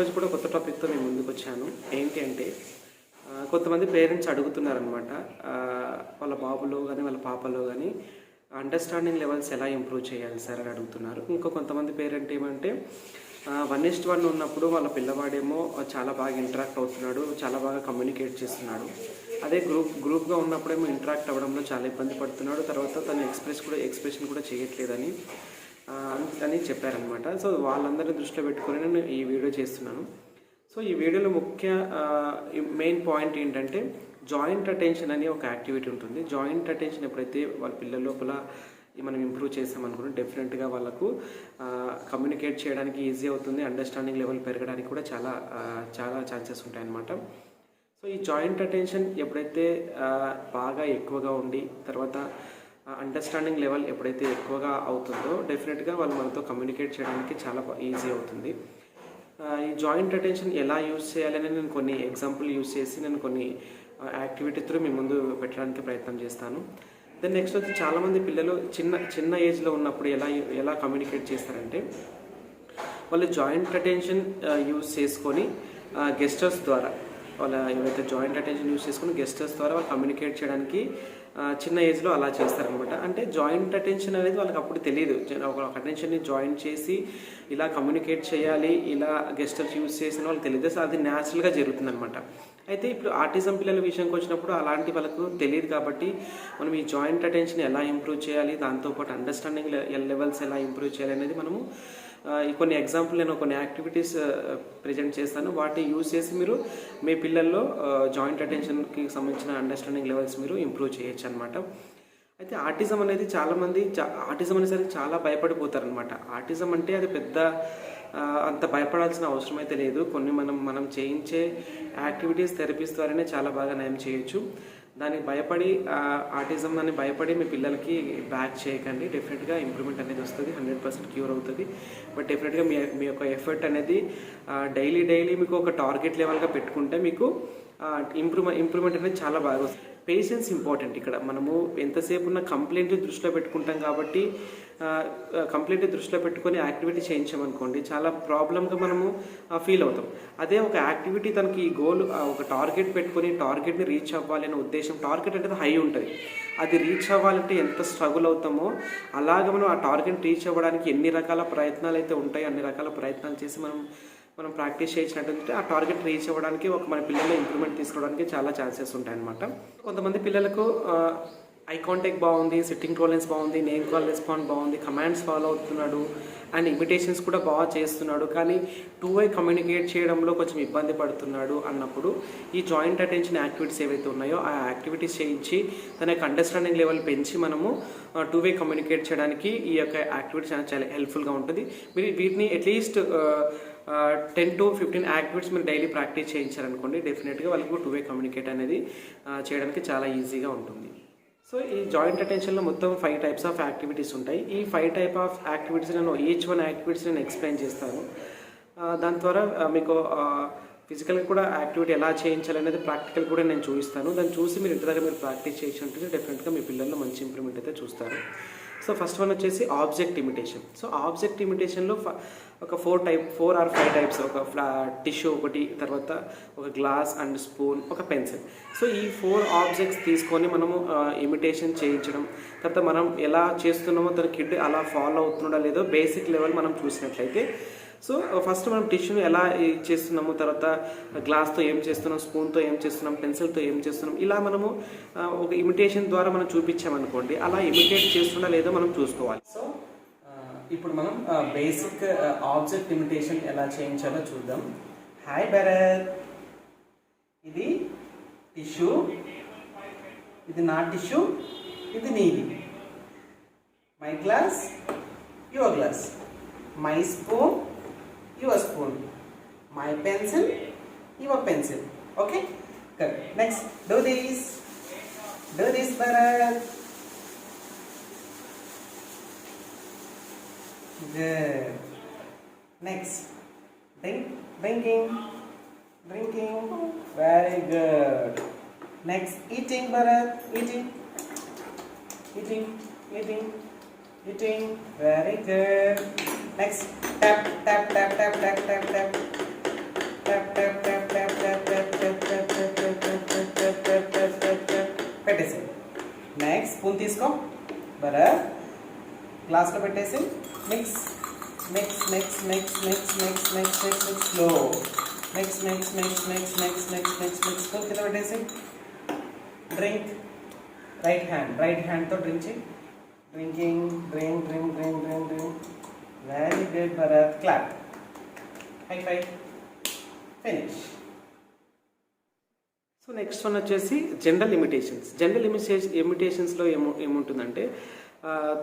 ఈరోజు కూడా కొత్త టాపిక్తో నేను ముందుకు వచ్చాను. ఏంటి అంటే కొంతమంది పేరెంట్స్ అడుగుతున్నారనమాట. వాళ్ళ బాబులో కానీ వాళ్ళ పాపలో కానీ అండర్స్టాండింగ్ లెవెల్స్ ఎలా ఇంప్రూవ్ చేయాలి సార్ అని అడుగుతున్నారు. కొంతమంది పేరెంట్ ఏమంటే 1:1 ఉన్నప్పుడు వాళ్ళ పిల్లవాడేమో చాలా బాగా ఇంటరాక్ట్ అవుతున్నాడు, చాలా బాగా కమ్యూనికేట్ చేస్తున్నాడు. అదే గ్రూప్గా ఉన్నప్పుడేమో ఇంటరాక్ట్ అవ్వడంలో చాలా ఇబ్బంది పడుతున్నాడు. తర్వాత తను ఎక్స్ప్రెషన్ కూడా చేయట్లేదని అని చెప్పారనమాట. సో వాళ్ళందరినీ దృష్టిలో పెట్టుకొని నేను ఈ వీడియో చేస్తున్నాను. సో ఈ వీడియోలో మెయిన్ పాయింట్ ఏంటంటే జాయింట్ అటెన్షన్ అనే ఒక యాక్టివిటీ ఉంటుంది. జాయింట్ అటెన్షన్ ఎప్పుడైతే వాళ్ళ పిల్లల లోపల మనం ఇంప్రూవ్ చేసామనుకుంటే డెఫినెట్గా వాళ్ళకు కమ్యూనికేట్ చేయడానికి ఈజీ అవుతుంది. అండర్స్టాండింగ్ లెవెల్ పెరగడానికి కూడా చాలా ఛాన్సెస్ ఉంటాయన్నమాట. సో ఈ జాయింట్ అటెన్షన్ ఎప్పుడైతే బాగా ఎక్కువగా ఉండి తర్వాత అండర్స్టాండింగ్ లెవెల్ ఎప్పుడైతే ఎక్కువగా అవుతుందో డెఫినెట్గా వాళ్ళు మనతో కమ్యూనికేట్ చేయడానికి చాలా ఈజీ అవుతుంది. ఈ జాయింట్ అటెన్షన్ ఎలా యూజ్ చేయాలని నేను కొన్ని ఎగ్జాంపుల్ యూజ్ చేసి నేను కొన్ని యాక్టివిటీ త్రూ మీ ముందు పెట్టడానికి ప్రయత్నం చేస్తాను. దెన్ నెక్స్ట్ వచ్చి చాలామంది పిల్లలు చిన్న ఏజ్లో ఉన్నప్పుడు ఎలా కమ్యూనికేట్ చేస్తారంటే వాళ్ళు జాయింట్ అటెన్షన్ యూజ్ చేసుకొని గెస్టర్స్ ద్వారా ఎవరైతే జాయింట్ అటెన్షన్ యూజ్ చేసుకుని గెస్టర్స్ ద్వారా వాళ్ళు కమ్యూనికేట్ చేయడానికి చిన్న ఏజ్లో అలా చేస్తారనమాట. అంటే జాయింట్ అటెన్షన్ అనేది వాళ్ళకి అప్పుడు తెలియదు. ఒక అటెన్షన్ని జాయింట్ చేసి ఇలా కమ్యూనికేట్ చేయాలి, ఇలా గెస్టర్స్ యూజ్ చేసిన వాళ్ళకి తెలియదు. సో అది న్యాచురల్గా జరుగుతుందనమాట. అయితే ఇప్పుడు ఆటిజం పిల్లల విషయంకి వచ్చినప్పుడు అలాంటి వాళ్ళకు తెలియదు. కాబట్టి మనం ఈ జాయింట్ అటెన్షన్ ఎలా ఇంప్రూవ్ చేయాలి, దాంతోపాటు అండర్స్టాండింగ్ లెవెల్స్ ఎలా ఇంప్రూవ్ చేయాలి అనేది మనము కొన్ని ఎగ్జాంపుల్ నేను కొన్ని యాక్టివిటీస్ ప్రజెంట్ చేస్తాను. వాటిని యూజ్ చేసి మీరు మీ పిల్లల్లో జాయింట్ అటెన్షన్కి సంబంధించిన అండర్స్టాండింగ్ లెవెల్స్ మీరు ఇంప్రూవ్ చేయొచ్చు అనమాట. అయితే ఆటిజం అనేది చాలామంది ఆటిజం అనేసరికి చాలా భయపడిపోతారనమాట. ఆటిజం అంటే అది అంత భయపడాల్సిన అవసరం అయితే లేదు. కొన్ని మనం చేయించే యాక్టివిటీస్ థెరపీస్ ద్వారానే చాలా బాగా నయం చేయొచ్చు. దానికి ఆటిజం అని భయపడి మీ పిల్లలకి బ్యాక్ చేయకండి. డెఫినెట్గా ఇంప్రూవ్మెంట్ అనేది వస్తుంది, 100% క్యూర్ అవుతుంది. బట్ డెఫినెట్గా మీ యొక్క ఎఫర్ట్ అనేది డైలీ మీకు ఒక టార్గెట్ లెవెల్గా పెట్టుకుంటే మీకు ఇంప్రూవ్మెంట్ అనేది చాలా బాగా వస్తుంది. Patience important. ఇక్కడ మనము ఎంతసేపు ఉన్న కంప్లైంట్ దృష్టిలో పెట్టుకుంటాం కాబట్టి కంప్లైంట్ దృష్టిలో పెట్టుకొని యాక్టివిటీ చేయించామనుకోండి చాలా ప్రాబ్లంగా మనము ఫీల్ అవుతాం. అదే ఒక యాక్టివిటీ తనకి ఈ గోల్ ఒక టార్గెట్ పెట్టుకొని టార్గెట్ని రీచ్ అవ్వాలి అనే ఉద్దేశం, టార్గెట్ అంటే హై ఉంటుంది, అది రీచ్ అవ్వాలంటే ఎంత స్ట్రగుల్ అవుతామో అలాగ మనం ఆ టార్గెట్ రీచ్ అవ్వడానికి ఎన్ని రకాల ప్రయత్నాలు అయితే ఉంటాయి అన్ని రకాల ప్రయత్నాలు చేసి మనం ప్రాక్టీస్ చేసినట్టుంటే ఆ టార్గెట్ రీచ్ అవ్వడానికి మన పిల్లల్లో ఇంప్రూవ్మెంట్ తీసుకోవడానికి చాలా ఛాన్సెస్ ఉంటాయన్నమాట. కొంతమంది పిల్లలకు ఐ కాంటాక్ట్ బాగుంది, సిట్టింగ్ టోలరెన్స్ బాగుంది, నేమ్ కాల్ రెస్పాండ్ బాగుంది, కమాండ్స్ ఫాలో అవుతున్నాడు అండ్ ఇమిటేషన్స్ కూడా బాగా చేస్తున్నాడు, కానీ 2-way కమ్యూనికేట్ చేయడంలో కొంచెం ఇబ్బంది పడుతున్నాడు అన్నప్పుడు ఈ జాయింట్ అటెన్షన్ యాక్టివిటీస్ ఏవైతే ఉన్నాయో ఆ యాక్టివిటీస్ చేయించి తన యొక్క అండర్స్టాండింగ్ లెవెల్ పెంచి మనము 2-way కమ్యూనికేట్ చేయడానికి ఈ యొక్క యాక్టివిటీస్ చాలా హెల్ప్ఫుల్గా ఉంటుంది. మీరు వీటిని అట్లీస్ట్ 10 to 15 యాక్టివిటీస్ మీరు డైలీ ప్రాక్టీస్ చేయించారనుకోండి డెఫినెట్గా వాళ్ళకు 2-way కమ్యూనికేట్ అనేది చేయడానికి చాలా ఈజీగా ఉంటుంది. సో ఈ జాయింట్ అటెన్షన్లో మొత్తం 5 types ఆఫ్ యాక్టివిటీస్ ఉంటాయి. ఈ 5 types of activities each one activities నేను ఎక్స్ప్లెయిన్ చేస్తాను. దాని ద్వారా మీకు ఫిజికల్గా కూడా యాక్టివిటీ ఎలా చేయించాలనేది ప్రాక్టికల్ కూడా నేను చూపిస్తాను. దాన్ని చూసి మీరు ఇంటి దగ్గర మీరు ప్రాక్టీస్ చేయించుంటే డెఫినెట్గా మీ పిల్లల్లో మంచి ఇంప్రూవ్మెంట్ అయితే చూస్తారు. సో ఫస్ట్ వన్ వచ్చేసి ఆబ్జెక్ట్ ఇమిటేషన్. సో ఆబ్జెక్ట్ ఇమిటేషన్లో ఒక 4 or 5 types, ఒక టిష్యూ ఒకటి, తర్వాత ఒక గ్లాస్ అండ్ స్పూన్, ఒక పెన్సిల్. సో ఈ 4 ఆబ్జెక్ట్స్ తీసుకొని మనము ఇమిటేషన్ చేయించడం, తర్వాత మనం ఎలా చేస్తున్నామో తన కిడ్ అలా ఫాలో అవుతున్నాడో లేదో బేసిక్ లెవెల్ మనం చూసినట్లయితే సో ఫస్ట్ మనం టిష్యూని ఎలా చేస్తున్నాము, తర్వాత గ్లాస్తో ఏం చేస్తున్నాం, స్పూన్తో ఏం చేస్తున్నాం, పెన్సిల్తో ఏం చేస్తున్నాం, ఇలా మనము ఒక ఇమిటేషన్ ద్వారా మనం చూపించామనుకోండి అలా ఇమిటేట్ చేస్తున్నా లేదో మనం చూసుకోవాలి. సో ఇప్పుడు మనం బేసిక్ ఆబ్జెక్ట్ ఇమిటేషన్ ఎలా చేయించాలో చూద్దాం. హాయ్ భరత్, ఇది టిష్యూ, ఇది నా టిష్యూ, ఇది నీది. My glass, your glass. My spoon, your spoon. My pencil, your pencil. Okay? Good. Next, do this. Do this, Bharat. Good. Next, drinking. Very good. Next, eating, Bharat. Eating. Very good. Next, tap. పెట్టేసి next spoon తీసుకో భరత్ గ్లాస్లో పెట్టేసి mix mix mix mix mix mix mix mix mix slow mix mix mix mix mix mix mix mix spoon కింద పెట్టేసి drink right హ్యాండ్తో drink చేయి drinking drink drink drink drink drink very good Bharat clap high five finish. So next one వచ్చేసి general ఇమిటేషన్స్లో ఏముంటుందంటే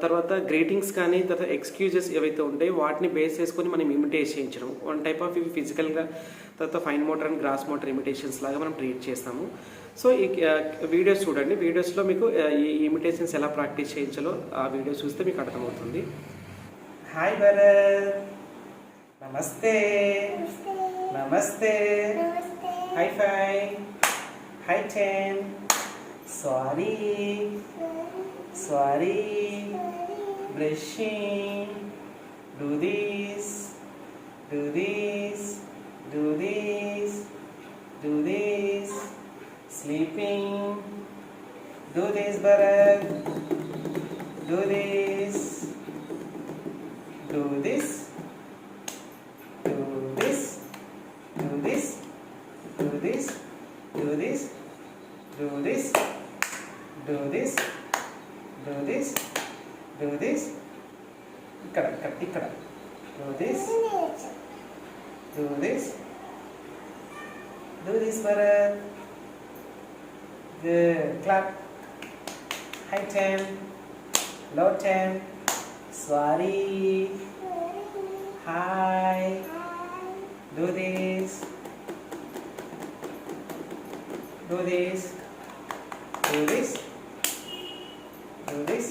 తర్వాత greetings కానీ తర్వాత excuses ఏవైతే ఉంటాయో వాటిని బేస్ చేసుకొని మనం ఇమిటేట్ చేయించడం. వన్ టైప్ ఆఫ్ ఇవి ఫిజికల్గా తర్వాత fine motor and gross motor imitations లాగా మనం ట్రీట్ చేస్తాము. సో ఈ వీడియోస్ చూడండి, వీడియోస్లో మీకు ఈ ఇమిటేషన్స్ ఎలా ప్రాక్టీస్ చేయించాలో ఆ వీడియోస్ చూస్తే మీకు అర్థమవుతుంది. హాయ్ భరత్, నమస్తే నమస్తే, high five, high 10, sorry sorry, brushing, do this, do this, do this, do this, sleeping, do this Bharat, do this, do this, do this, do this, do this, do this, do this, do this, do this, do this, ఇక్కడ do this, do this, do this Bharat, good, clap, high 10, low 10, sorry, hi, do this, do this, do this, do this, do this,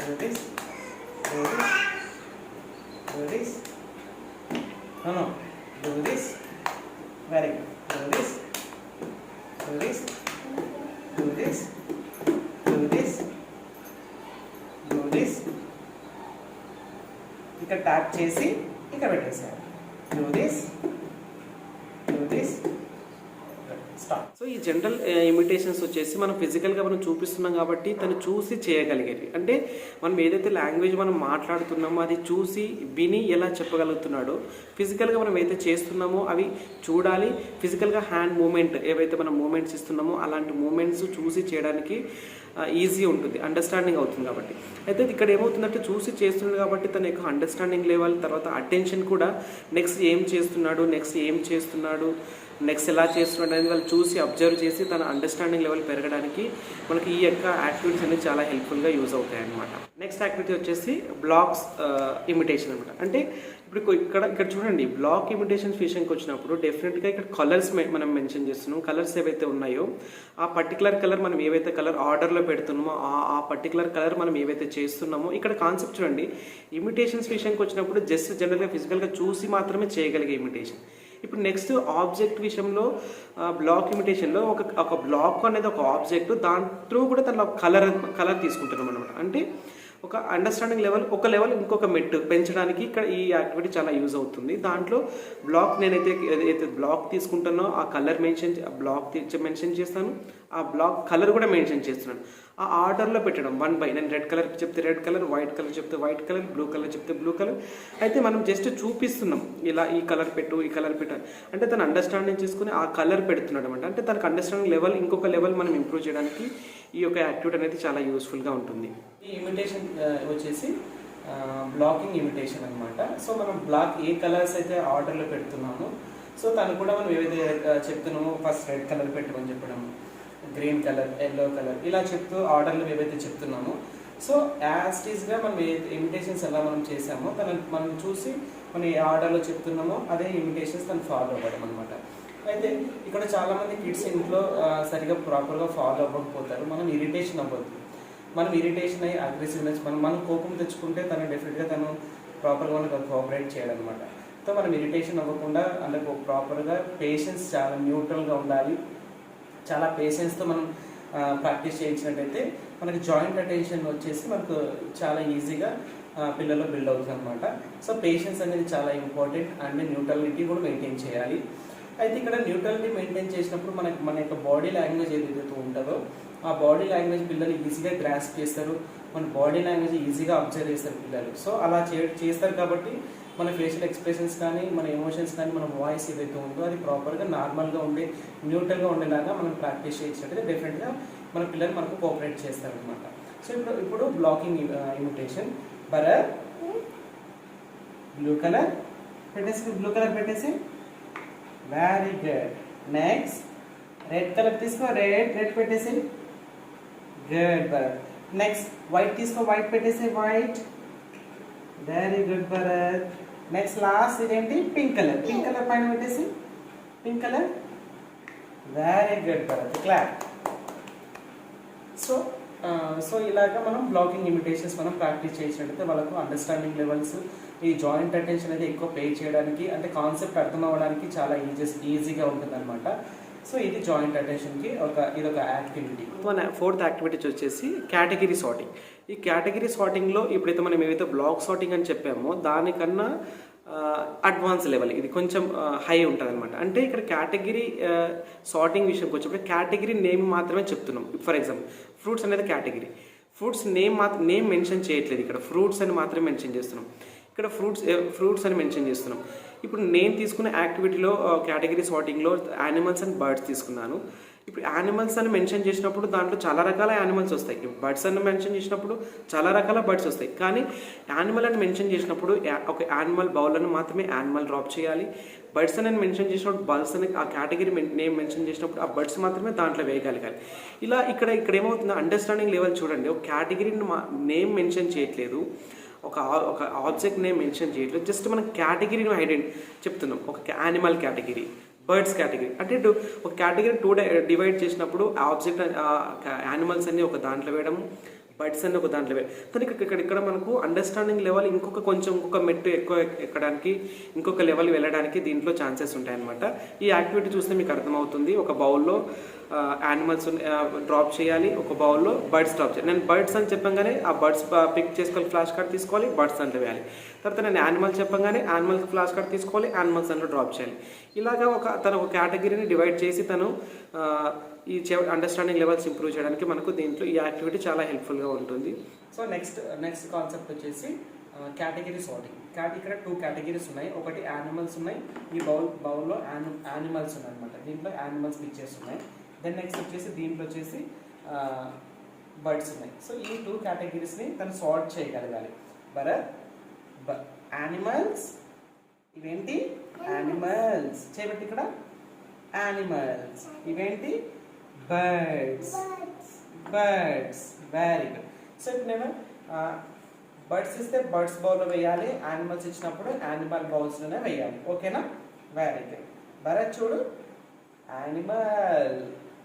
do this, do this, no, do this, very good, do this, do this, do this, do this, do this, ఇక్కడ tap చేసి ఇక్కడ పెట్టేసారు, do this, do this, stop. So ఈ general imitations వచ్చేసి మనం ఫిజికల్గా మనం చూపిస్తున్నాం కాబట్టి తను చూసి చేయగలిగేది. అంటే మనం ఏదైతే లాంగ్వేజ్ మనం మాట్లాడుతున్నామో అది చూసి విని ఎలా చెప్పగలుగుతున్నాడో, ఫిజికల్గా మనం ఏదైతే చేస్తున్నామో అవి చూడాలి. ఫిజికల్గా హ్యాండ్ మూమెంట్ ఏవైతే మనం మూమెంట్స్ ఇస్తున్నామో అలాంటి మూమెంట్స్ చూసి చేయడానికి ఈజీ ఉంటుంది, అండర్స్టాండింగ్ అవుతుంది కాబట్టి. అయితే ఇక్కడ ఏమవుతుందంటే చూసి చేస్తున్నాడు కాబట్టి తన యొక్క అండర్స్టాండింగ్ లెవెల్, తర్వాత అటెన్షన్ కూడా నెక్స్ట్ ఏం చేస్తున్నాడు, నెక్స్ట్ ఎలా చేస్తున్నాడు అనేది వాళ్ళు చూసి అబ్జర్వ్ చేసి తన అండర్స్టాండింగ్ లెవెల్ పెరగడానికి మనకి ఈ యొక్క యాక్టివిటీస్ అనేది చాలా హెల్ప్ఫుల్గా యూజ్ అవుతాయి అన్నమాట. నెక్స్ట్ యాక్టివిటీ వచ్చేసి బ్లాక్స్ ఇమిటేషన్ అనమాట. అంటే ఇప్పుడు ఇక్కడ చూడండి, బ్లాక్ ఇమిటేషన్స్ విషయానికి వచ్చినప్పుడు డెఫినెట్గా ఇక్కడ కలర్స్ మనం మెన్షన్ చేస్తున్నాం. కలర్స్ ఏవైతే ఉన్నాయో ఆ పర్టికులర్ కలర్ మనం ఏవైతే కలర్ ఆర్డర్లో పెడుతున్నామో ఆ పర్టికులర్ కలర్ మనం ఏవైతే చేస్తున్నామో ఇక్కడ కాన్సెప్ట్ చూడండి. ఇమిటేషన్స్ విషయానికి వచ్చినప్పుడు జస్ట్ జనరల్గా ఫిజికల్గా చూసి మాత్రమే చేయగలిగే ఇమిటేషన్. ఇప్పుడు నెక్స్ట్ ఆబ్జెక్ట్ విషయంలో బ్లాక్ ఇమిటేషన్లో ఒక బ్లాక్ అనేది ఒక ఆబ్జెక్ట్, దాంట్లో కూడా తన కలర్ తీసుకుంటున్నాం అనమాట. అంటే ఒక అండర్స్టాండింగ్ లెవెల్, ఒక లెవెల్ ఇంకొక మెట్టు పెంచడానికి ఇక్కడ ఈ యాక్టివిటీ చాలా యూజ్ అవుతుంది. దాంట్లో బ్లాక్ ఏదైతే బ్లాక్ తీసుకుంటానో ఆ కలర్ మెన్షన్ చేస్తాను, ఆ బ్లాక్ కలర్ కూడా మెన్షన్ చేస్తున్నాను. ఆ ఆర్డర్లో పెట్టడం 1 by, నేను రెడ్ కలర్ చెప్తే రెడ్ కలర్, వైట్ కలర్ చెప్తే వైట్ కలర్, బ్లూ కలర్ చెప్తే బ్లూ కలర్. అయితే మనం జస్ట్ చూపిస్తున్నాం, ఇలా ఈ కలర్ పెట్టు, ఈ కలర్ పెట్టు అంటే తను అండర్స్టాండింగ్ చేసుకుని ఆ కలర్ పెడుతున్నాడు అనమాట. అంటే తనకు అండర్స్టాండింగ్ లెవెల్ ఇంకొక లెవెల్ మనం ఇంప్రూవ్ చేయడానికి ఈ యొక్క యాక్టివిటీ అనేది చాలా యూస్ఫుల్గా ఉంటుంది. ఈ ఇమిటేషన్ వచ్చేసి బ్లాకింగ్ ఇమిటేషన్ అనమాట. సో మనం బ్లాక్ ఏ కలర్స్ అయితే ఆర్డర్లో పెడుతున్నామో, సో తను కూడా మనం ఏవైతే చెప్తున్నామో ఫస్ట్ రెడ్ కలర్ పెట్టమని చెప్పడము, గ్రీన్ కలర్, ఎల్లో కలర్ ఇలా చెప్తూ ఆర్డర్లు ఏవైతే చెప్తున్నామో, సో యాస్టీస్గా మనం ఇమిటేషన్స్ ఎలా మనం చేసామో మనం చూసి మనం ఏ ఆర్డర్లో చెప్తున్నామో అదే ఇమిటేషన్స్ తను ఫాలో అవ్వడం అనమాట. అయితే ఇక్కడ చాలామంది కిడ్స్ ఇంట్లో సరిగా ప్రాపర్గా ఫాలో అవ్వకపోతారు. మనం ఇరిటేషన్ అవ్వద్దు. మనం ఇరిటేషన్ అయ్యి అగ్రెసివ్నెస్ మనం కోపం తెచ్చుకుంటే తను డెఫినెట్గా తను ప్రాపర్గా మనకు కోఆపరేట్ చేయడం అనమాట. సో మనం ఇరిటేషన్ అవ్వకుండా అంటే ప్రాపర్గా పేషెన్స్, చాలా న్యూట్రల్గా ఉండాలి. చాలా పేషెన్స్తో మనం ప్రాక్టీస్ చేయించినట్టయితే మనకి జాయింట్ అటెన్షన్ వచ్చేసి మనకు చాలా ఈజీగా పిల్లల్లో బిల్డ్ అవుతుంది అనమాట. సో పేషెన్స్ అనేది చాలా ఇంపార్టెంట్ అండ్ న్యూట్రలిటీ కూడా మెయింటైన్ చేయాలి. అయితే ఇక్కడ న్యూట్రలిటీ మెయింటైన్ చేసినప్పుడు మన యొక్క బాడీ లాంగ్వేజ్ ఏదైతే ఉంటుందో ఆ బాడీ లాంగ్వేజ్ పిల్లలు ఈజీగా గ్రాస్ప్ చేస్తారు, మన బాడీ లాంగ్వేజ్ ఈజీగా అబ్జర్వ్ చేస్తారు పిల్లలు. సో అలా చేస్తారు కాబట్టి మన ఫేషియల్ ఎక్స్ప్రెషన్స్ కానీ మన ఎమోషన్స్ కానీ మన వాయిస్ ఏదైతే ఉందో అది ప్రాపర్గా నార్మల్గా ఉండే న్యూట్రల్గా ఉండేలాగా మనం ప్రాక్టీస్ చేసినట్టయితే డెఫినెట్గా మన పిల్లలు మనకు కోఆపరేట్ చేస్తారు అనమాట. సో ఇప్పుడు blocking imitation. Bharat blue colour పెట్టేసి, బ్లూ కలర్ పెట్టేసి, very good. Next red colour తీసుకో, రెడ్ పెట్టేసి, గుడ్ భరత్. నెక్స్ట్ వైట్ తీసుకో, వైట్ పెట్టేసి, white, very good Bharat. Next last ఇదేంటి పింక్ కలర్, పింక్ కలర్ పైన పెట్టేసి, pink colour, very good Bharat. Clap. So ఇలాగా మనం బ్లాకింగ్ ఇమిటేషన్స్ మనం ప్రాక్టీస్ చేసినట్టయితే వాళ్ళకు అండర్స్టాండింగ్ లెవెల్స్, ఈ జాయింట్ అటెన్షన్ అనేది ఎక్కువ పే చేయడానికి అంటే కాన్సెప్ట్ అర్థం అవ్వడానికి చాలా ఈజీగా ఉంటుంది అనమాట. సో ఇది జాయింట్ అటెన్షన్కి ఇదొక యాక్టివిటీ. మన ఫోర్త్ యాక్టివిటీ వచ్చేసి కేటగిరీ సార్టింగ్. ఈ కేటగిరీ సార్టింగ్లో ఇప్పుడైతే మనం ఏవైతే బ్లాక్ సార్టింగ్ అని చెప్పామో దానికన్నా అడ్వాన్స్ లెవెల్ ఇది కొంచెం హై ఉంటుంది అనమాట. అంటే ఇక్కడ కేటగిరీ సార్టింగ్ విషయంకి వచ్చినప్పుడు కేటగిరీ నేమ్ మాత్రమే చెప్తున్నాం. ఫర్ ఎగ్జాంపుల్ ఫ్రూట్స్ అనేది కేటగిరీ, ఫ్రూట్స్ నేమ్ మెన్షన్ చేయట్లేదు, ఇక్కడ ఫ్రూట్స్ అని మాత్రమే మెన్షన్ చేస్తున్నాం. ఇక్కడ ఫ్రూట్స్ అని మెన్షన్ చేస్తున్నాం. ఇప్పుడు నేను తీసుకున్న యాక్టివిటీలో కేటగిరీ సార్టింగ్లో యానిమల్స్ అండ్ బర్డ్స్ తీసుకున్నాను. ఇప్పుడు యానిమల్స్ అని మెన్షన్ చేసినప్పుడు దాంట్లో చాలా రకాల యానిమల్స్ వస్తాయి, బర్డ్స్ అని మెన్షన్ చేసినప్పుడు చాలా రకాల బర్డ్స్ వస్తాయి. కానీ యానిమల్ అని మెన్షన్ చేసినప్పుడు ఒక యానిమల్ బౌల్ అని మాత్రమే యానిమల్ డ్రాప్ చేయాలి. బర్డ్స్ అని మెన్షన్ చేసినప్పుడు బర్డ్స్ అని ఆ కేటగిరీ నేమ్ మెన్షన్ చేసినప్పుడు ఆ బర్డ్స్ మాత్రమే దాంట్లో వేయగలగాలి. ఇలా ఇక్కడ ఏమవుతుందో అండర్స్టాండింగ్ లెవెల్ చూడండి. ఒక కేటగిరీని నేమ్ మెన్షన్ చేయట్లేదు, ఒక ఆబ్జెక్ట్ నేమ్ మెన్షన్ చేయట్లేదు, జస్ట్ మనం కేటగిరీని చెప్తున్నాం. ఒక యానిమల్ కేటగిరీ, బర్డ్స్ కేటగిరీ. అంటే ఒక కేటగిరీ డివైడ్ చేసినప్పుడు ఆబ్జెక్ట్ యానిమల్స్ అన్ని ఒక దాంట్లో వేయడం, బర్డ్స్ అన్ని ఒక దాంట్లో వేయడం. కానీ ఇక్కడ మనకు అండర్స్టాండింగ్ లెవెల్ ఇంకొక మెట్టు ఎక్కువ ఎక్కడానికి, ఇంకొక లెవెల్ వెళ్ళడానికి దీంట్లో ఛాన్సెస్ ఉంటాయన్నమాట. ఈ యాక్టివిటీ చూస్తే మీకు అర్థమవుతుంది. ఒక బౌల్లో యానిమల్స్ డ్రాప్ చేయాలి, ఒక బౌల్లో బర్డ్స్ డ్రాప్ చేయాలి. నేను బర్డ్స్ అని చెప్పగానే ఆ బర్డ్స్ పిక్ చేసుకోవాలి, ఫ్లాష్ కార్డ్ తీసుకోవాలి, బర్డ్స్ అంటే వేయాలి. తర్వాత నేను యానిమల్ చెప్పగానే యానిమల్స్ ఫ్లాష్ కార్డ్ తీసుకోవాలి, యానిమల్స్ అంటే డ్రాప్ చేయాలి. ఇలాగా తను ఒక కేటగిరీని డివైడ్ చేసి తను ఈ అండర్స్టాండింగ్ లెవెల్స్ ఇంప్రూవ్ చేయడానికి మనకు దీంట్లో ఈ యాక్టివిటీ చాలా హెల్ప్ఫుల్గా ఉంటుంది. సో నెక్స్ట్ కాన్సెప్ట్ వచ్చేసి కేటగిరీ సార్టింగ్. ఇక్కడ 2 కేటగిరీస్ ఉన్నాయి. ఒకటి యానిమల్స్ ఉన్నాయి, ఈ బౌల్లో యానిమల్స్ ఉన్నాయి అనమాట. దీంట్లో యానిమల్స్ పిక్చర్స్ ఉన్నాయి. దెన్ నెక్స్ట్ వచ్చేసి దీంట్లో వచ్చేసి బర్డ్స్ ఉన్నాయి. సో ఈ 2 కేటగిరీస్ని తను సార్ట్ చేయగలగాలి. యానిమల్స్, ఇవేంటి యానిమల్స్, చేయబట్టి ఇక్కడ యానిమల్స్, ఇవేంటి బర్డ్స్, వెరీ గుడ్. సో ఇప్పుడు నేను బర్డ్స్ ఇస్తే బర్డ్స్ బౌల్లో వేయాలి, యానిమల్స్ ఇచ్చినప్పుడు యానిమల్ బౌల్స్లోనే వేయాలి. ఓకేనా? Very good. భరత్ చూడు, యానిమల్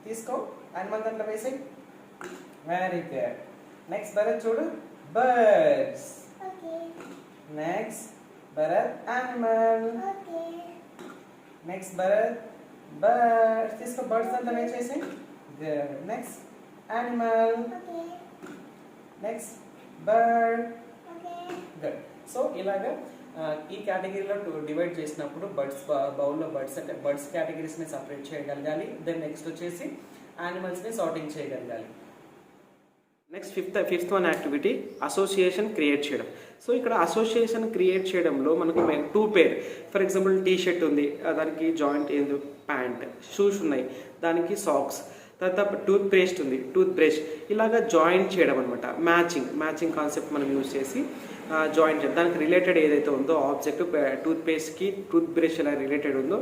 తీసుకో, యానిమల్ దాంట్లో వేసాయి, వెరీ గుడ్. నెక్స్ట్ భరత్ చూడు, birds. Next Bharat animal. Next Bharat birds తీసుకో, బర్డ్స్ దాంట్లో వేసేసి, good. Next animal. Next bird, good. So ఇలాగా ఈ కేటగిరీలో డివైడ్ చేసినప్పుడు బౌల్లో బర్డ్స్ అంటే బర్డ్స్ కేటగిరీస్ని సపరేట్ చేయగలగాలి. దెన్ నెక్స్ట్ వచ్చేసి యానిమల్స్ని సార్టింగ్ చేయగలగాలి. Next fifth one activity association create చేయడం. సో ఇక్కడ అసోసియేషన్ క్రియేట్ చేయడంలో మనకు 2 పేర్, ఫర్ ఎగ్జాంపుల్ టీ షర్ట్ ఉంది, దానికి జాయింట్ ఏంది ప్యాంట్, షూస్ ఉన్నాయి దానికి సాక్స్, తర్వాత టూత్ పేస్ట్ ఉంది, టూత్ బ్రష్, ఇలాగా జాయింట్ చేయడం అనమాట. మ్యాచింగ్ కాన్సెప్ట్ మనం యూజ్ చేసి జాయింట్ చేయడం. దానికి రిలేటెడ్ ఏదైతే ఉందో ఆబ్జెక్ట్, టూత్ పేస్ట్కి టూత్ బ్రష్ ఎలా రిలేటెడ్ ఉందో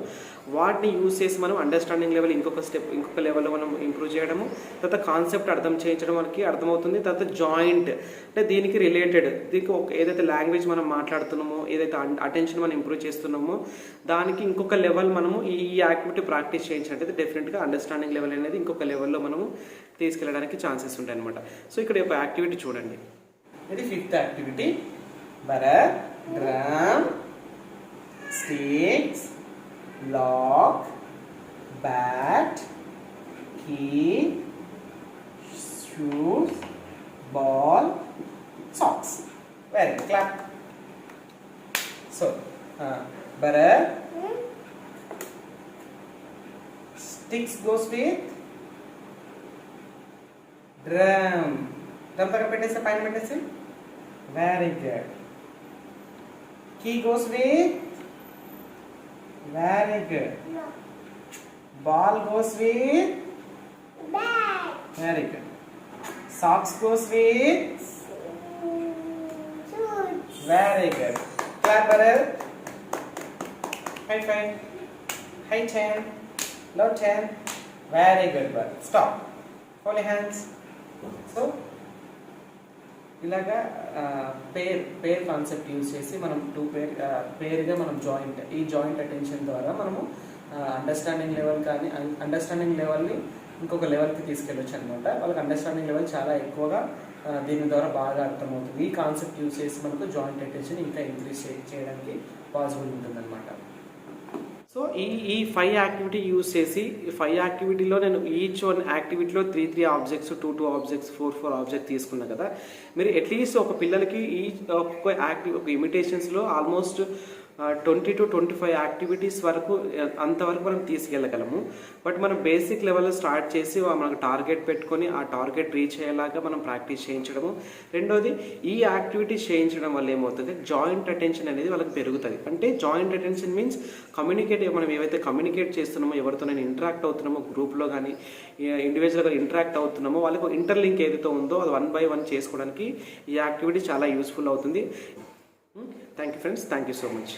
వాటిని యూజ్ చేసి మనం అండర్స్టాండింగ్ లెవెల్ ఇంకొక లెవెల్లో మనం ఇంప్రూవ్ చేయడము. తర్వాత కాన్సెప్ట్ అర్థం చేయించడం మనకి అర్థమవుతుంది. తర్వాత జాయింట్ అంటే దీనికి రిలేటెడ్, దీనికి ఏదైతే లాంగ్వేజ్ మనం మాట్లాడుతున్నామో, ఏదైతే అటెన్షన్ మనం ఇంప్రూవ్ చేస్తున్నామో దానికి ఇంకొక లెవెల్ మనము ఈ యాక్టివిటీ ప్రాక్టీస్ చేయించినట్టయితే డెఫినెట్గా అండర్స్టాండింగ్ లెవెల్ అనేది ఇంకొక లెవెల్లో మనము తీసుకెళ్ళడానికి ఛాన్సెస్ ఉంటాయి అనమాట. సో ఇక్కడ ఒక యాక్టివిటీ చూడండి, ఇది 5th activity. Bharat drum, sticks, lock, bat, key, shoes, ball, socks. Very good. Clap. Sticks goes with drum. Drum దగ్గర పెట్టేసి పైన పెట్టేసి. Very good. Key goes with. Very good. Ball goes with. Very good. Socks goes with. Very good. Clap brother. High five. High 10. Low 10. Very good brother. Stop. Hold your hands. So ఇలాగా పేర్ concept use చేసి మనం పేర్గా మనం joint attention ద్వారా మనము understanding లెవెల్ని ఇంకొక లెవెల్కి తీసుకెళ్ళొచ్చు అనమాట. వాళ్ళకి అండర్స్టాండింగ్ లెవెల్ చాలా ఎక్కువగా దీని ద్వారా బాగా అర్థమవుతుంది. ఈ కాన్సెప్ట్ యూజ్ చేసి మనకు జాయింట్ అటెన్షన్ ఇంకా ఇంక్రీజ్ చేయడానికి పాసిబుల్ ఉంటుందన్నమాట. సో ఈ 5 యాక్టివిటీ యూజ్ చేసి 5 యాక్టివిటీలో నేను ఈచ్ వన్ యాక్టివిటీలో 3 ఆబ్జెక్ట్స్ 2 ఆబ్జెక్ట్స్ 4 ఆబ్జెక్ట్స్ తీసుకున్నా కదా. మీరు అట్లీస్ట్ ఒక పిల్లలకి ఒక ఇమిటేషన్స్లో ఆల్మోస్ట్ 20 to 25 యాక్టివిటీస్ వరకు అంతవరకు మనం తీసుకెళ్ళగలము. బట్ మనం బేసిక్ లెవెల్లో స్టార్ట్ చేసి మనకు టార్గెట్ పెట్టుకొని ఆ టార్గెట్ రీచ్ అయ్యేలాగా మనం ప్రాక్టీస్ చేయించడము. రెండోది ఈ యాక్టివిటీస్ చేయించడం వల్ల ఏమవుతుంది, జాయింట్ అటెన్షన్ అనేది వాళ్ళకి పెరుగుతుంది. అంటే జాయింట్ అటెన్షన్ మీన్స్ మనం ఏవైతే కమ్యూనికేట్ చేస్తున్నామో, ఎవరితో నేను ఇంటరాక్ట్ అవుతున్నామో, గ్రూప్లో కానీ ఇండివిజువల్గా ఇంటరాక్ట్ అవుతున్నామో వాళ్ళకు ఇంటర్లింక్ ఏదైతే ఉందో అది 1 by 1 చేసుకోవడానికి ఈ యాక్టివిటీ చాలా యూస్ఫుల్ అవుతుంది. Thank you friends, thank you so much.